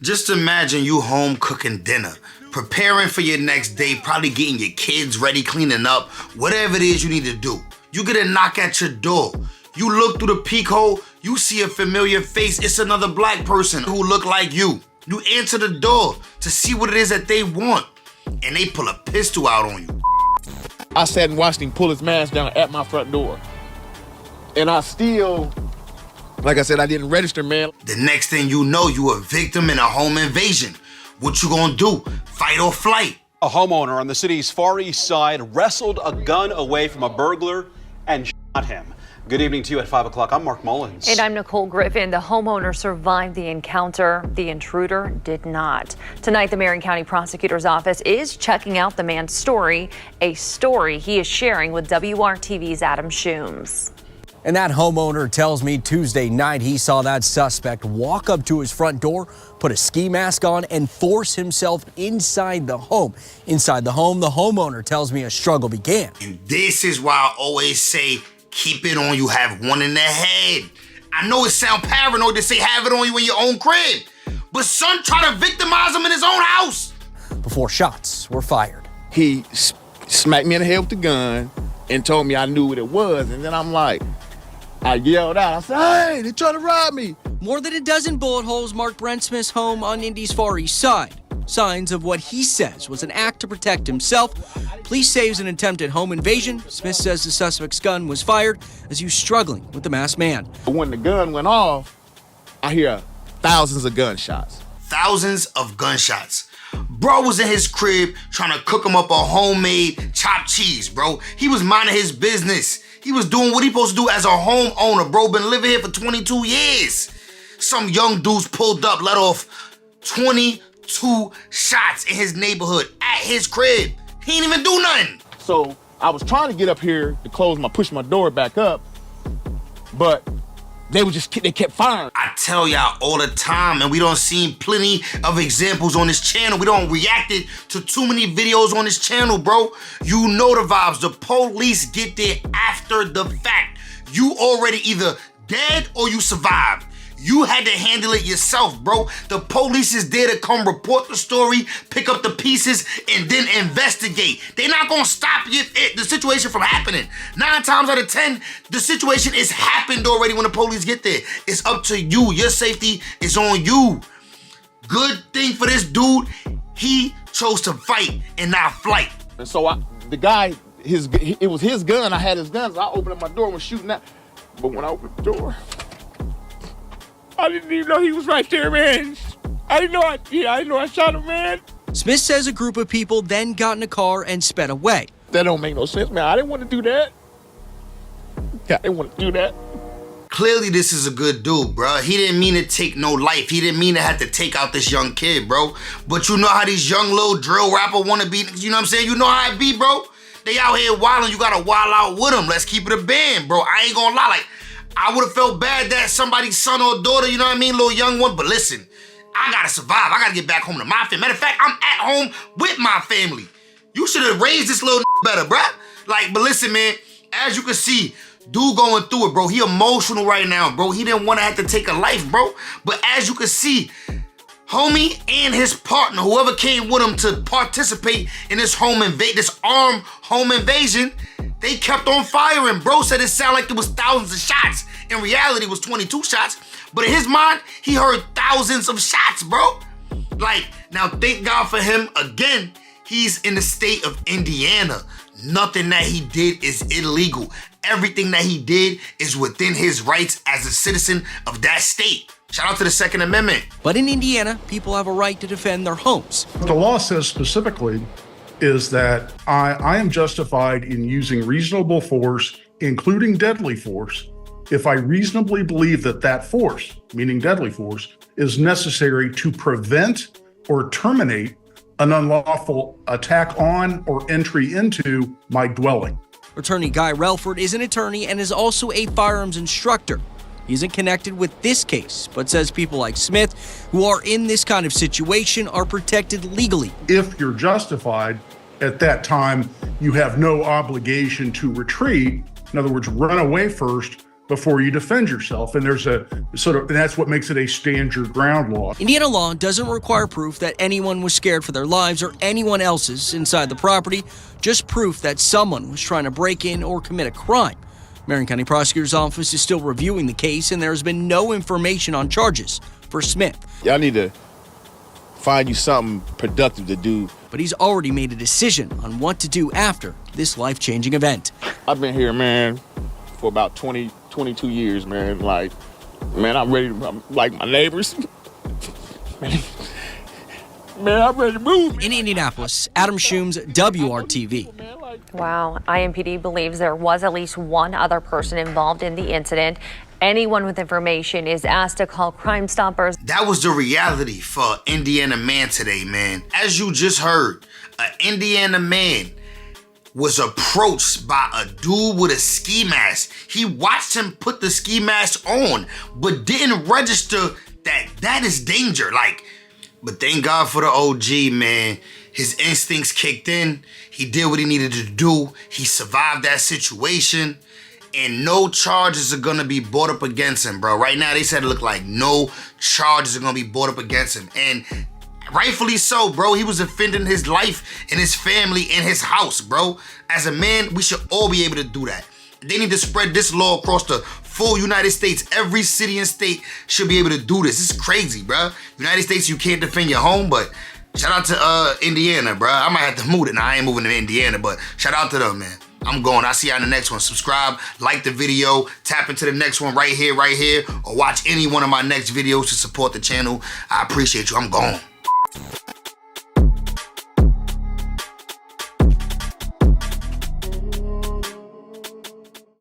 Just imagine you home cooking dinner, preparing for your next day, probably getting your kids ready, cleaning up, whatever it is you need to do. You get a knock at your door. You look through the peek hole, you see a familiar face. It's another black person who look like you. You answer the door to see what it is that they want, and they pull a pistol out on you. I sat and watched him pull his mask down at my front door. And I still, like I said, I didn't register, man. The next thing you know, you a victim in a home invasion. What you gonna do? Fight or flight? A homeowner on the city's Far East Side wrestled a gun away from a burglar and shot him. Good evening to you at 5 o'clock. I'm Mark Mullins. And I'm Nicole Griffin. The homeowner survived the encounter. The intruder did not. Tonight, the Marion County Prosecutor's Office is checking out the man's story, a story he is sharing with WRTV's Adam Shooms. And that homeowner tells me Tuesday night he saw that suspect walk up to his front door, put a ski mask on, and force himself inside the home. Inside the home, the homeowner tells me a struggle began. And this is why I always say, keep it on you, have one in the head. I know it sound paranoid to say have it on you in your own crib, but son tried to victimize him in his own house. Before shots were fired. He smacked me in the head with the gun and told me I knew what it was. And then I'm like, I yelled out, I said, hey, they trying to rob me. More than a dozen bullet holes mark Brent Smith's home on Indy's Far East Side. Signs of what he says was an act to protect himself. Police say it was an attempted home invasion. Smith says the suspect's gun was fired as he was struggling with the masked man. When the gun went off, I hear thousands of gunshots. Thousands of gunshots. Bro was in his crib trying to cook him up a homemade chopped cheese, bro. He was minding his business. He was doing what he supposed to do as a homeowner, bro. Been living here for 22 years. Some young dudes pulled up, let off 22 shots in his neighborhood at his crib. He ain't even do nothing. So I was trying to get up here to push my door back up, but they kept firing. I tell y'all all the time, and we don't see plenty of examples on this channel. We don't react it to too many videos on this channel, bro. You know the vibes. The police get there after the fact. You already either dead or you survived. You had to handle it yourself, bro. The police is there to come report the story, pick up the pieces, and then investigate. They're not gonna stop the situation from happening. 9 times out of 10, the situation is happened already when the police get there. It's up to you. Your safety is on you. Good thing for this dude, he chose to fight and not flight. And so the guy, it was his gun. I had his gun, so I opened up my door and was shooting at. But when I opened the door, I didn't even know he was right there, man. I didn't know I shot him, man. Smith says a group of people then got in a car and sped away. That don't make no sense, man. I didn't want to do that. I didn't want to do that. Clearly, this is a good dude, bro. He didn't mean to take no life. He didn't mean to have to take out this young kid, bro. But you know how these young little drill rapper wanna be, you know what I'm saying? You know how it be, bro? They out here wilding, you gotta wild out with them. Let's keep it a band, bro. I ain't gonna lie, like, I would have felt bad that somebody's son or daughter, you know what I mean, little young one, but listen, I gotta survive. I gotta get back home to my family. Matter of fact, I'm at home with my family. You should have raised this little better, bruh. Like, but listen, man, as you can see, dude going through it, bro. He emotional right now, bro. He didn't want to have to take a life, bro. But as you can see, homie and his partner, whoever came with him to participate in this armed home invasion, they kept on firing. Bro said it sounded like there was thousands of shots. In reality, it was 22 shots. But in his mind, he heard thousands of shots, bro. Like, now thank God for him. Again, he's in the state of Indiana. Nothing that he did is illegal. Everything that he did is within his rights as a citizen of that state. Shout out to the Second Amendment. But in Indiana, people have a right to defend their homes. What the law says specifically is that I am justified in using reasonable force, including deadly force, if I reasonably believe that that force, meaning deadly force, is necessary to prevent or terminate an unlawful attack on or entry into my dwelling. Attorney Guy Relford is an attorney and is also a firearms instructor. He isn't connected with this case, but says people like Smith who are in this kind of situation are protected legally. If you're justified, at that time, you have no obligation to retreat. In other words, run away first before you defend yourself. And there's a and that's what makes it a stand your ground law. Indiana law doesn't require proof that anyone was scared for their lives or anyone else's inside the property, just proof that someone was trying to break in or commit a crime. Marion County Prosecutor's Office is still reviewing the case, and there has been no information on charges for Smith. Y'all need to find you something productive to do. But he's already made a decision on what to do after this life-changing event. I've been here, man, for about 22 years, man. Like, man, I'm ready to, like my neighbors. Man, I'm ready to move. In Indianapolis, Adam Schoombs, WRTV. Wow. IMPD believes there was at least one other person involved in the incident. Anyone with information is asked to call Crime Stoppers. That was the reality for an Indiana man today, man. As you just heard, an Indiana man was approached by a dude with a ski mask. He watched him put the ski mask on, but didn't register that is danger. But thank God for the OG, man. His instincts kicked in. He did what he needed to do. He survived that situation. And no charges are gonna be brought up against him, bro. Right now, they said it looked like no charges are gonna be brought up against him. And rightfully so, bro. He was defending his life and his family and his house, bro. As a man, we should all be able to do that. They need to spread this law across the full United States. Every city and state should be able to do this. This is crazy, bro. United States, you can't defend your home, but shout out to Indiana, bro. I might have to move it. Now, I ain't moving to Indiana, but shout out to them, man. I'm going. I'll see you on the next one. Subscribe, like the video, tap into the next one right here, or watch any one of my next videos to support the channel. I appreciate you. I'm gone.